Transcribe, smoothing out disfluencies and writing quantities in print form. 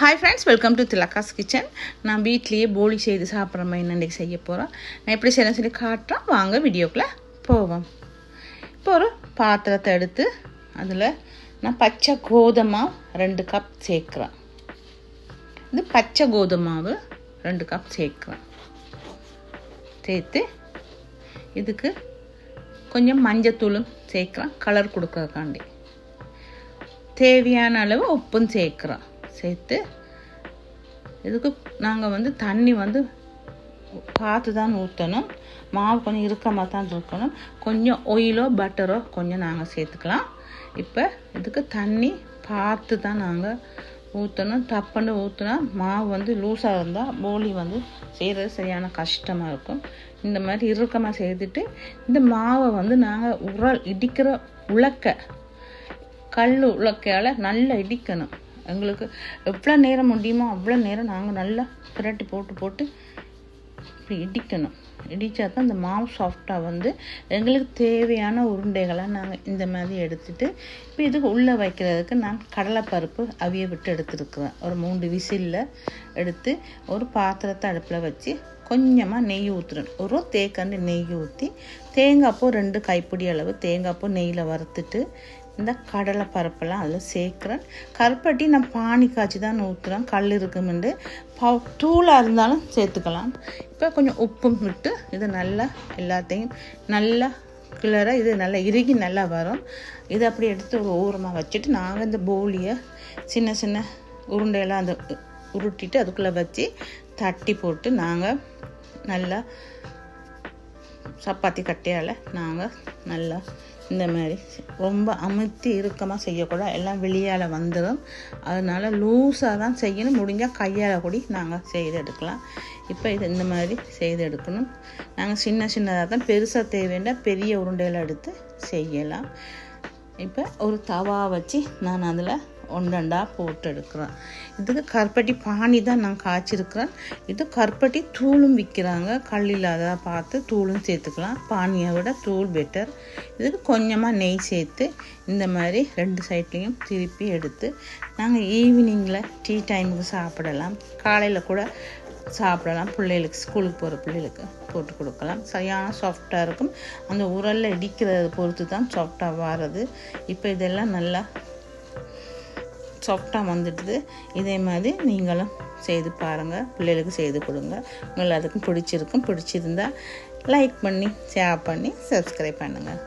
Hi friends, welcome to Thilaka's kitchen. நான் வீட்லேயே போலி செய்து சாப்பிட்ற மாதிரி இன்றைக்கி செய்ய போகிறோம். நான் எப்படி செய்யணும்னு சொல்லி காட்டுறேன். வாங்க வீடியோக்குள்ளே போவோம். இப்போ ஒரு பாத்திரத்தை எடுத்து அதில் நான் பச்சை கோதுமாவு 2 கப் சேர்க்குறேன். இது பச்சை கோதுமாவு 2 கப் சேர்க்குறேன். சேர்த்து இதுக்கு கொஞ்சம் மஞ்சத்தூளும் சேர்க்குறேன், கலர் கொடுக்கறதுக்காண்டி. தேவையான அளவு உப்பும் சேர்க்குறோம். சேர்த்து இதுக்கு நாங்கள் தண்ணி பார்த்து தான் ஊற்றணும். மாவு கொஞ்சம் இறுக்கமாக தான் இருக்கணும். கொஞ்சம் ஆயிலோ பட்டரோ கொஞ்சம் நாங்கள் சேர்த்துக்கலாம். இப்போ இதுக்கு தண்ணி பார்த்து தான் நாங்கள் ஊற்றணும். டப்புன்னு ஊற்றினா மாவு லூஸாக இருந்தால் போலி செய்கிறது சரியான கஷ்டமாக இருக்கும். இந்த மாதிரி இறுக்கமாக செய்துட்டு இந்த மாவை நாங்கள் இடிக்கிற கல் உலக்கையால் நல்லா இடிக்கணும். எங்களுக்கு எவ்வளோ நேரம் முடியுமோ அவ்வளோ நேரம் நாங்கள் நல்லா புரட்டி போட்டு இப்படி இடிக்கணும். இடித்தா தான் இந்த மாவு சாஃப்டாக எங்களுக்கு தேவையான உருண்டைகளை நாங்கள் இந்த மாதிரி எடுத்துகிட்டு இப்போ இதுக்கு உள்ளே வைக்கிறதுக்கு நான் கடலைப்பருப்பு அவிய விட்டு எடுத்துருக்குறேன். ஒரு 3 விசிலில் எடுத்து ஒரு பாத்திரத்தை அடுப்பில் வச்சு கொஞ்சமாக நெய் ஊற்றுறேன். ஒரு தேக்கண்டு நெய் ஊற்றி தேங்காய் பூ 2 கைப்பிடி அளவு தேங்காய் பூ நெய்யில் வறுத்துட்டு இந்த கடலை பருப்பெல்லாம் அதில் சேர்க்குறேன். கருப்பட்டி நான் பானி காய்ச்சி தான் ஊற்றுறேன். கல் இருக்குமெண்டு தூளாக இருந்தாலும் சேர்த்துக்கலாம். இப்போ கொஞ்சம் உப்பும் விட்டு இது நல்லா எல்லாத்தையும் நல்லா கிளற இது நல்லா இறுகி நல்லா வரும். இதை அப்படி எடுத்து ஒரு ஓரமாக வச்சுட்டு நாங்கள் இந்த போலியை சின்ன சின்ன உருண்டையெல்லாம் உருட்டிட்டு அதுக்குள்ளே வச்சு தட்டி போட்டு நாங்கள் நல்லா சப்பாத்தி கட்டையால் நாங்கள் நல்லா இந்த மாதிரி ரொம்ப அமுத்தி இறுக்கமாக செய்யக்கூடாது, எல்லாம் வெளியால் வந்துடும். அதனால் லூஸாக தான் செய்யணும். முடிஞ்சால் கையால் கூடி நாங்கள் செய்து எடுக்கலாம். இப்போ இது இந்த மாதிரி செய்து எடுக்கணும். நாங்கள் சின்னதாக தான், பெருசாக தேவைன்னா பெரிய உருண்டையில் எடுத்து செய்யலாம். இப்போ ஒரு தவா வச்சு நான் அதில் ஒன்றா போட்டு எடுக்கிறேன். இதுக்கு கருப்பட்டி பானி தான் நான் காய்ச்சிருக்கிறேன். இது கருப்பட்டி தூளும் விற்கிறாங்க. கல் இல்லாத பார்த்து தூளும் சேர்த்துக்கலாம். பானியை விட தூள் பெட்டர். இதுக்கு கொஞ்சமாக நெய் சேர்த்து இந்த மாதிரி 2 சைட்லேயும் திருப்பி எடுத்து நாங்கள் ஈவினிங்கில் டீ டைமுக்கு சாப்பிடலாம். காலையில் கூட சாப்பிடலாம். பிள்ளைகளுக்கு ஸ்கூலுக்கு போகிற பிள்ளைகளுக்கு போட்டு கொடுக்கலாம். சரியான சாஃப்டாக இருக்கும். அந்த உரலில் இடிக்கிறத பொறுத்து தான் சாஃப்டாக வர்றது. இப்போ இதெல்லாம் நல்லா சாஃப்டாக வந்துடுது. இதே மாதிரி நீங்களும் செய்து பாருங்கள், பிள்ளைகளுக்கு செய்து கொடுங்க. உங்கள் எல்லாத்துக்கும் பிடிச்சிருந்தா லைக் பண்ணி ஷேர் பண்ணி சப்ஸ்கிரைப் பண்ணுங்கள்.